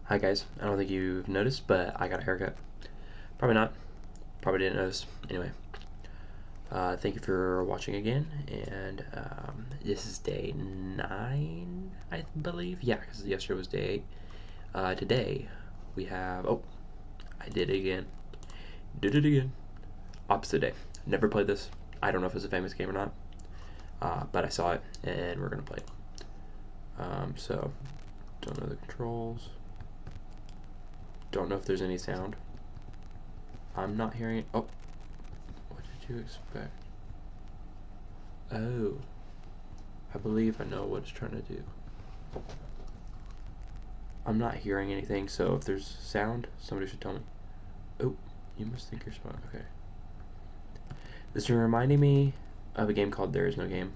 Hi guys, I don't think you've noticed, but I got a haircut. Probably not. Probably didn't notice. Anyway, thank you for watching again, and this is day 9, I believe. Yeah, because yesterday was day 8. Today, we have... Oh, I did it again. Did it again. Opposite day. Never played this. I don't know if it's a famous game or not, but I saw it, and we're going to play it. So, don't know the controls. Don't know if there's any sound. I'm not hearing it. Oh, what did you expect? Oh, I believe I know what it's trying to do. I'm not hearing anything, so if there's sound, somebody should tell me. Oh, you must think you're smart. Okay. This is reminding me of a game called There Is No Game.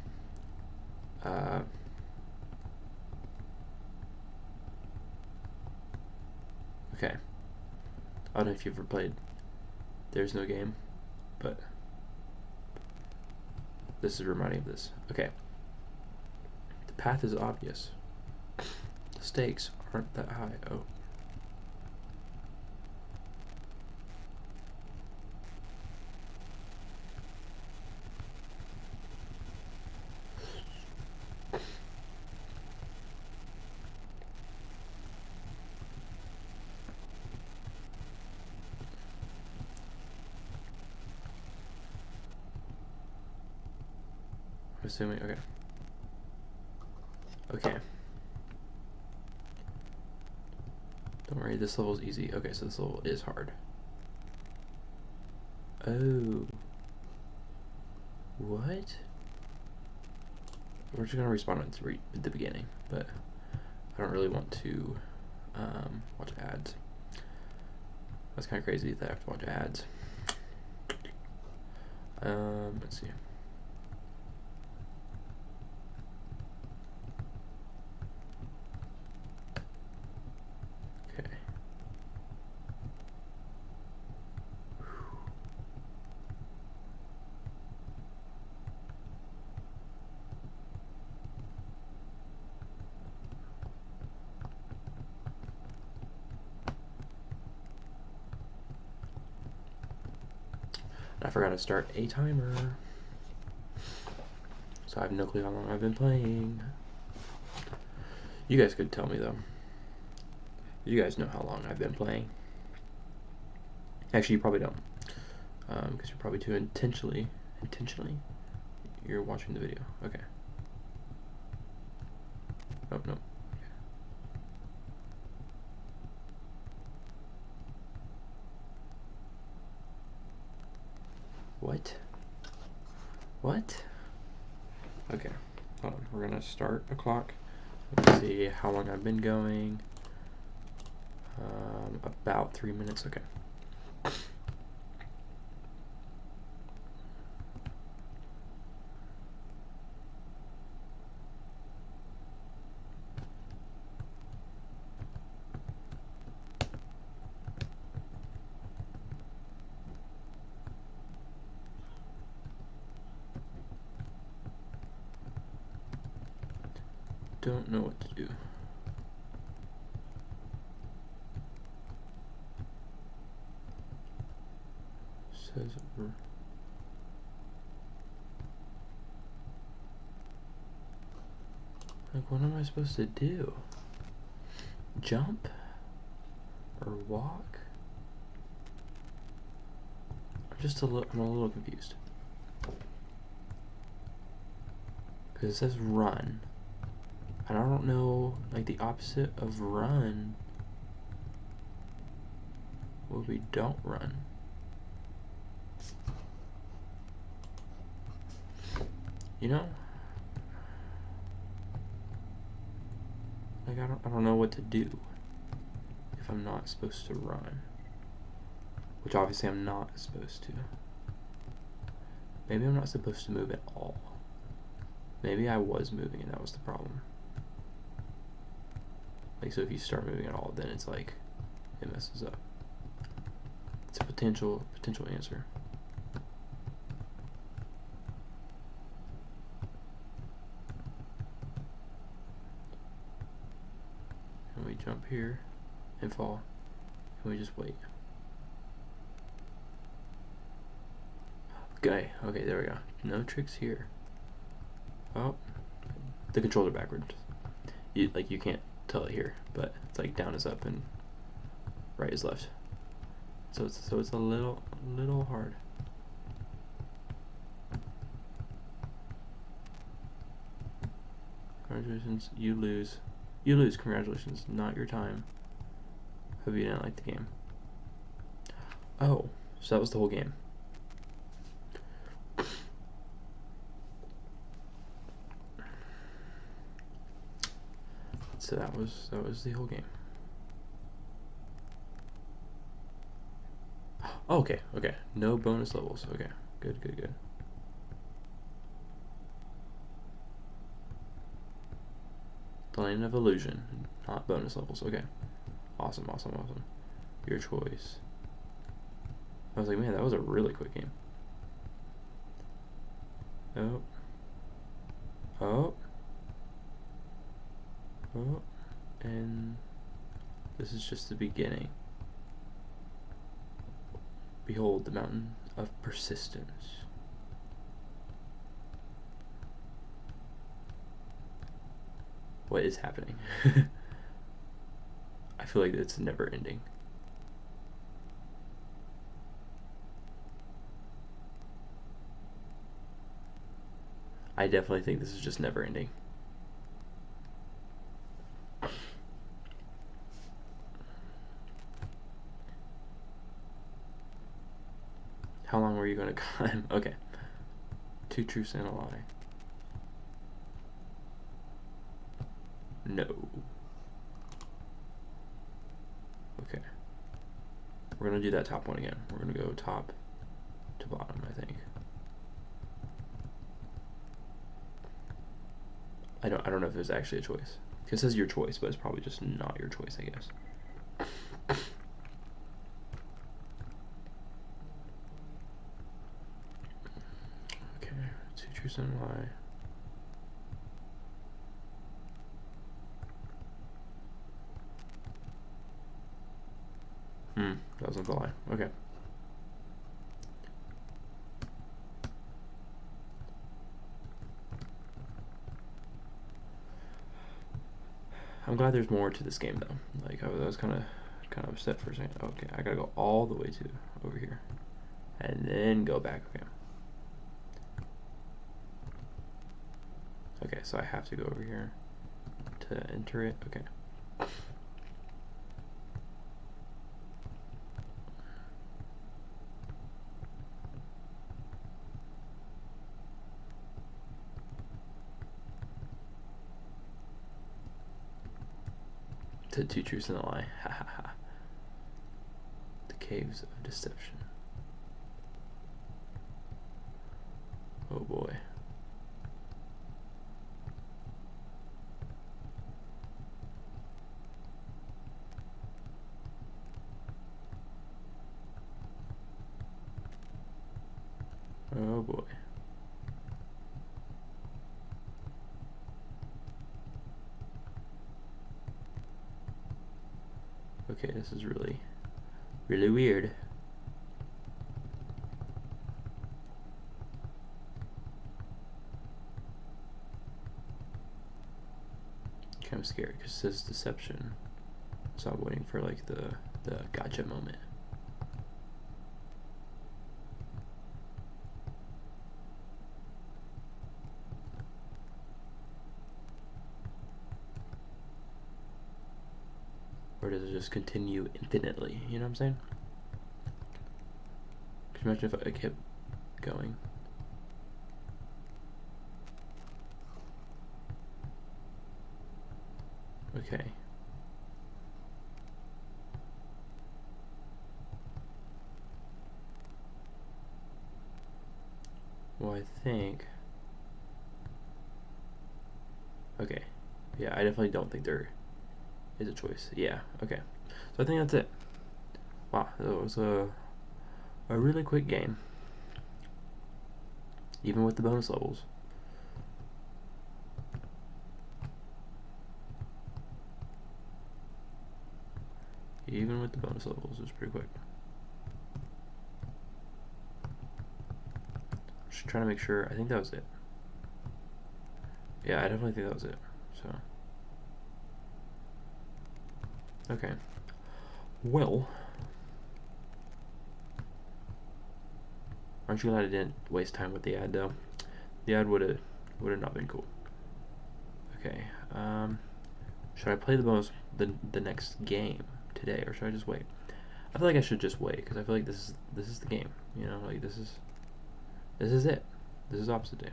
Okay. I don't know if you've ever played There's No Game, but this is reminding of this. Okay. The path is obvious. The stakes aren't that high. Oh. I'm assuming, okay. Okay. Don't worry, this level's easy. Okay, so this level is hard. Oh. What? We're just gonna respawn at the beginning, but I don't really want to watch ads. That's kind of crazy that I have to watch ads. Let's see. Okay. I forgot to start a timer. So I have no clue how long I've been playing. You guys could tell me though. You guys know how long I've been playing. Actually, you probably don't. Because you're probably too intentionally, you're watching the video. Okay. Oh, no. What? What? Okay, hold on. We're gonna start a clock. Let's see how long I've been going. About 3 minutes. Okay. Don't know what to do. Says like, what am I supposed to do? Jump or walk? I'm a little confused. Because it says run. And I don't know, like, the opposite of run would be don't run. You know? Like, I don't know what to do if I'm not supposed to run. Which obviously I'm not supposed to. Maybe I'm not supposed to move at all. Maybe I was moving and that was the problem. Like, so if you start moving at all, then it's like, it messes up. It's a potential answer. And we jump here, and fall. And we just wait. Okay, there we go. No tricks here. Oh, the controls are backwards. You can't tell it here, but it's like down is up and right is left. So it's a little hard. Congratulations, you lose. You lose, congratulations, not your time. Hope you didn't like the game. Oh, so that was the whole game. So that was the whole game. Oh, okay. No bonus levels. Okay, good. The Land of Illusion, not bonus levels. Okay, awesome. Your choice. I was like, man, that was a really quick game. Oh, and this is just the beginning. Behold the mountain of persistence. What is happening? I feel like it's never ending. I definitely think this is just never ending. How long were you going to climb? Okay. 2 truths and a lie. No. Okay. We're going to do that top one again. We're going to go top to bottom, I think. I don't know if there's actually a choice. It says your choice, but it's probably just not your choice, I guess. Okay, 2 truths and a lie. That wasn't the lie. Okay. I'm glad there's more to this game though. Like I was kind of upset for a second. Okay, I gotta go all the way to over here, and then go back. Okay, so I have to go over here to enter it. Okay. To 2 truths and a lie. Ha ha ha. The Caves of Deception. Oh boy. Oh boy. Okay, this is really weird. Kind of scary because it says deception. So I'm waiting for like the gotcha moment. Or does it just continue infinitely? You know what I'm saying? Could you imagine if I kept going? Okay. Well, I think... Okay. Yeah, I definitely don't think there is a choice. Yeah, okay. So I think that's it. Wow, that was a really quick game. Even with the bonus levels. Even with the bonus levels, it was pretty quick. Just trying to make sure. I think that was it. Yeah, I definitely think that was it. So, okay. Well, aren't you glad I didn't waste time with the ad though? The ad would have not been cool. Okay. Should I play the next game today, or should I just wait? I feel like I should just wait because I feel like this is the game. You know, like this is it. This is opposite day.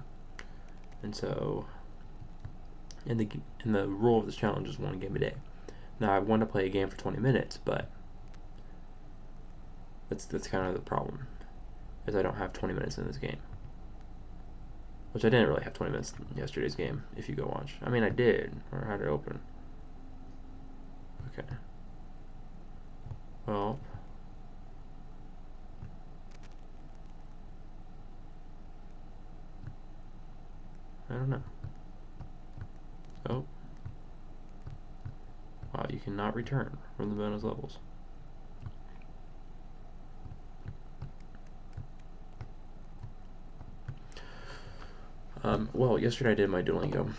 And so, in the rule of this challenge is 1 game a day. Now I want to play a game for 20 minutes, but that's kind of the problem, is I don't have 20 minutes in this game. Which I didn't really have 20 minutes in yesterday's game, if you go watch. I mean, I did, or I had it open. Okay. Well, I don't know. Oh. Wow, you cannot return from the bonus levels. Well, yesterday I did my Duolingo.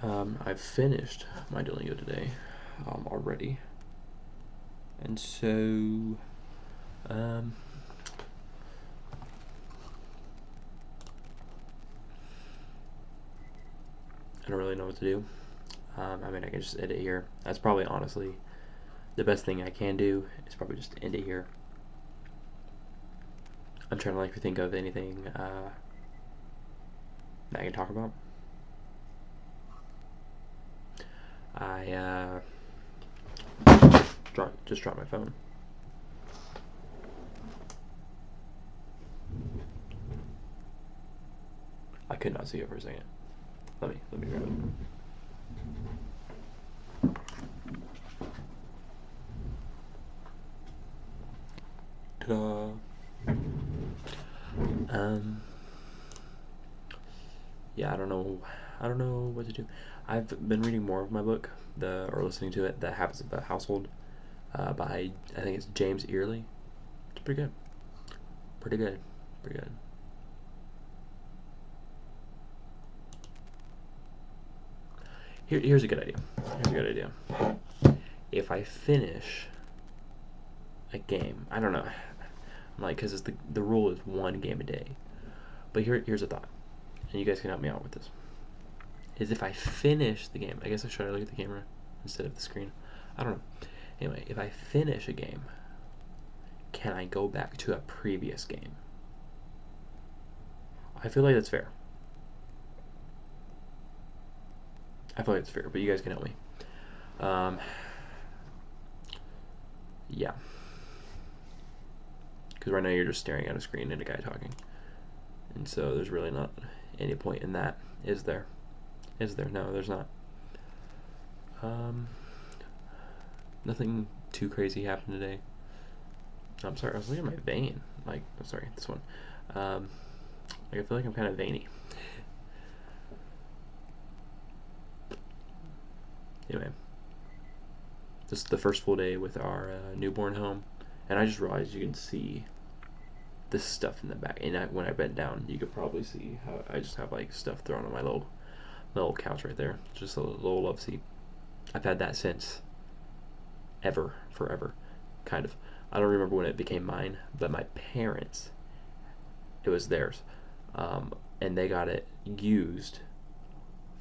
I've finished my Duolingo today already. And so, I don't really know what to do. I mean, I can just end it here. That's probably, honestly, the best thing I can do is probably just end it here. I'm trying to think of anything that I can talk about. I just dropped my phone. I could not see it for a second. Let me grab it. Ta-da. Yeah, I don't know what to do. I've been reading more of my book, or listening to it, The Habits of the Household, by, I think it's James Earley. It's pretty good. Pretty good. Here's a good idea. If I finish a game, I don't know, because the rule is 1 game a day. But here's a thought, and you guys can help me out with this. Is if I finish the game, I guess I should look at the camera instead of the screen. I don't know. Anyway, if I finish a game, can I go back to a previous game? I feel like that's fair. But you guys can help me. Yeah. Because right now you're just staring at a screen and a guy talking. And so there's really not any point in that, is there? No, there's not. Nothing too crazy happened today. I'm sorry, I was looking at my vein. Sorry, this one. I feel like I'm kind of veiny. Anyway, this is the first full day with our newborn home, and I just realized you can see this stuff in the back. And when I bent down, you could probably see how I just have stuff thrown on my little couch right there. Just a little love seat. I've had that since forever, kind of. I don't remember when it became mine, but my parents, it was theirs, and they got it used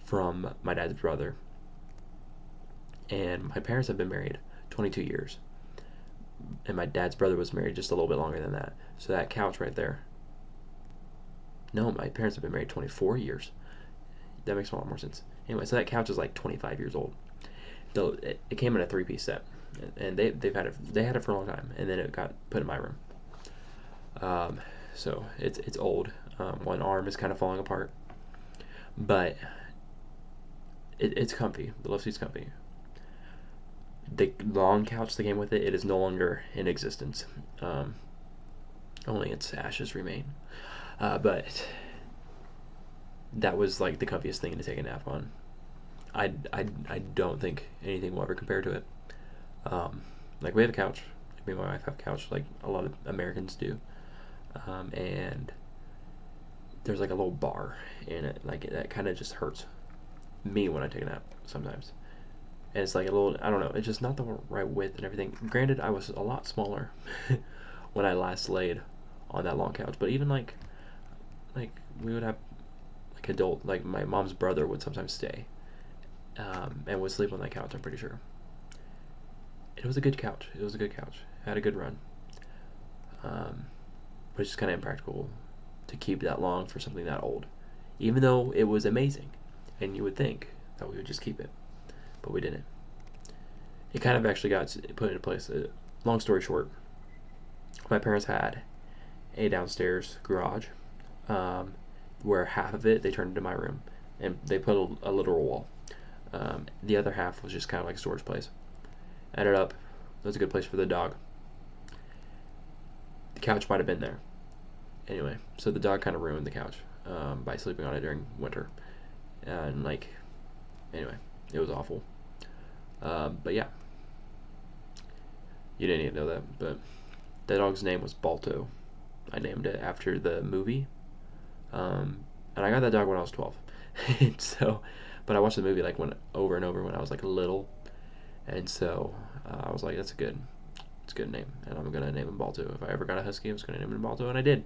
from my dad's brother. And my parents have been married 22 years, and my dad's brother was married just a little bit longer than that. So that couch right there. No, my parents have been married 24 years. That makes a lot more sense. Anyway, so that couch is 25 years old. Though it came in a 3-piece set, and they've had it. They had it for a long time, and then it got put in my room. So it's old. One arm is kind of falling apart, but it's comfy. The love seat's comfy. The long couch that came with it is no longer in existence. Only its ashes remain. But that was the comfiest thing to take a nap on. I don't think anything will ever compare to it. Like, we have a couch. Me and my wife have a couch, like a lot of Americans do. And there's like a little bar in it. Like, that kind of just hurts me when I take a nap sometimes. And it's like a little, I don't know, it's just not the right width and everything. Granted, I was a lot smaller when I last laid on that long couch. But even like we would have like adult, like my mom's brother would sometimes stay and would sleep on that couch, I'm pretty sure. It was a good couch. It was a good couch. It had a good run. But it's just kind of impractical to keep that long for something that old. Even though it was amazing. And you would think that we would just keep it. But we didn't. It kind of actually got put into place. Long story short, my parents had a downstairs garage where half of it they turned into my room. And they put a literal wall. The other half was just kind of like a storage place. Ended up, it was a good place for the dog. The couch might have been there. Anyway, so the dog kind of ruined the couch by sleeping on it during winter. And like, anyway, it was awful. But yeah, you didn't even know that, but the dog's name was Balto. I named it after the movie. And I got that dog when I was 12. So, but I watched the movie like over and over when I was like little. And so I was like, it's a good name, and I'm gonna name him Balto. If I ever got a husky, I was gonna name him Balto, and I did.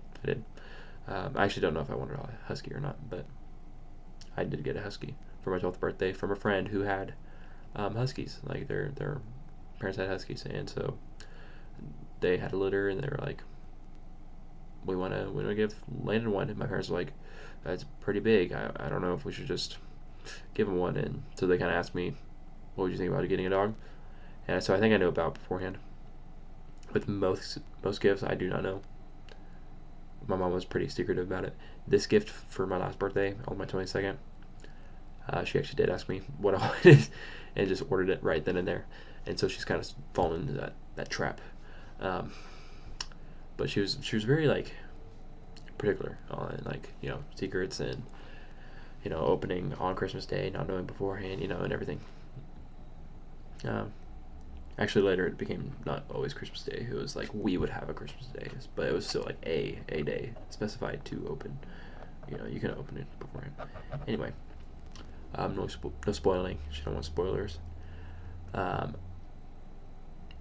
I actually don't know if I wanted a husky or not, but I did get a husky for my 12th birthday from a friend who had huskies. Like their parents had huskies, and so they had a litter, and they were like, we wanna give Landon one, and my parents were like, that's pretty big. I don't know if we should just give him one, and so they kind of asked me, what would you think about getting a dog? And so I think I knew about beforehand. With most gifts, I do not know. My mom was pretty secretive about it. This gift for my last birthday, on my 22nd, she actually did ask me what I wanted, and just ordered it right then and there. And so she's kind of fallen into that trap. But she was very like particular on like secrets and opening on Christmas Day, not knowing beforehand, and everything. Actually, later it became not always Christmas Day. It was like we would have a Christmas Day, but it was still like a day specified to open. You can open it beforehand. Anyway, no spoiling. She don't want spoilers. But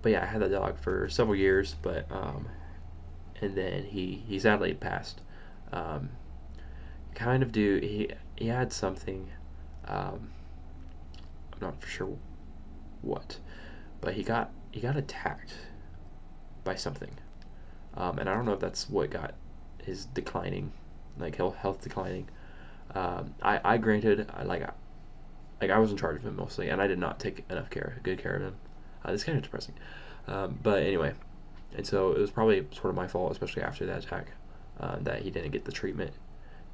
yeah, I had that dog for several years, but and then he sadly passed. He had something. I'm not for sure what. But he got attacked by something, and I don't know if that's what got his declining, like health declining. I granted, I was in charge of him mostly, and I did not take good care of him. It's kind of depressing, but anyway, and so it was probably sort of my fault, especially after that attack, that he didn't get the treatment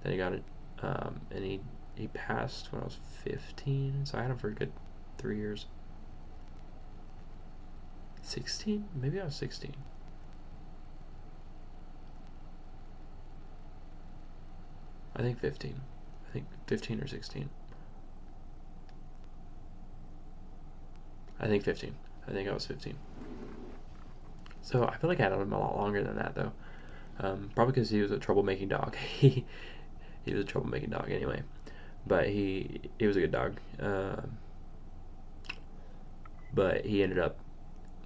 that he got it, and he passed when I was 15, so I had him for a good 3 years. 16? Maybe I was 16. I think 15. I think 15 or 16. I think 15. I think I was 15. So I feel like I had him a lot longer than that, though. Probably because he was a troublemaking dog. He was a troublemaking dog anyway. But he was a good dog. But he ended up,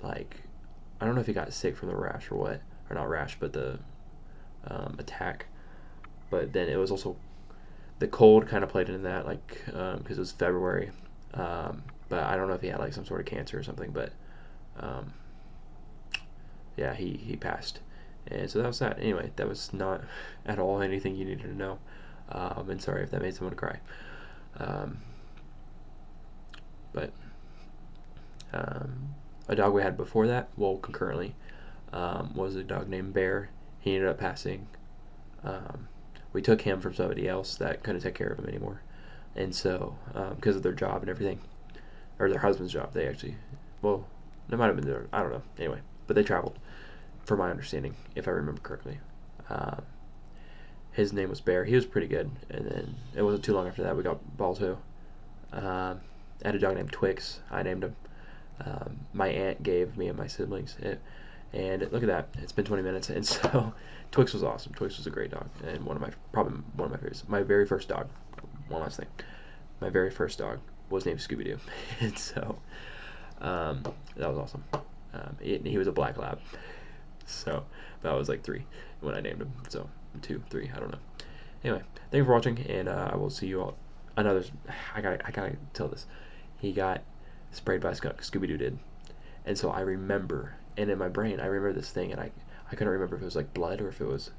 like, I don't know if he got sick from the rash or what. Or not rash, but the attack. But then it was also, the cold kind of played into that, like, because it was February. But I don't know if he had, like, some sort of cancer or something. But, yeah, he passed. And so that was that. Anyway, that was not at all anything you needed to know. And sorry if that made someone cry. But a dog we had before that, well, concurrently, was a dog named Bear. He ended up passing. We took him from somebody else that couldn't take care of him anymore. And so, because of their job and everything, or their husband's job, they actually, well, that might have been their, I don't know. Anyway, but they traveled, from my understanding, if I remember correctly. His name was Bear. He was pretty good. And then it wasn't too long after that we got Balto. I had a dog named Twix. I named him. My aunt gave me and my siblings it. And look at that, it's been 20 minutes, and so Twix was awesome. Twix was a great dog, and probably one of my favorites. My very first dog, one last thing, my very first dog was named Scooby Doo, and so that was awesome. He was a black lab, so but I was like 3 when I named him, so 2, 3, I don't know. Anyway, thank you for watching, and I will see you all. Another, I gotta tell this. He got sprayed by a skunk. Scooby Doo did, and so I remember, and in my brain I remember this thing, and I couldn't remember if it was like blood or if it was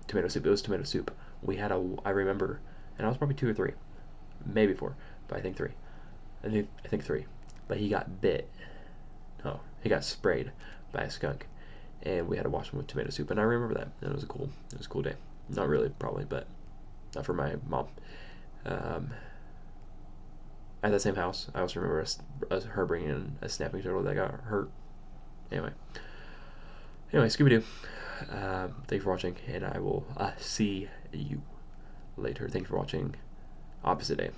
tomato soup. It was tomato soup. I remember, and I was probably 2 or 3, maybe 4, but I think 3. I think 3. But he got bit. Oh, he got sprayed by a skunk, and we had to wash him with tomato soup. And I remember that. And it was a cool day. Not really, probably, but not for my mom. At that same house, I also remember her bringing in a snapping turtle that got hurt. Anyway, Scooby-Doo. Thank you for watching, and I will see you later. Thank you for watching Opposite Day.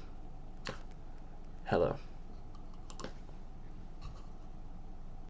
Hello.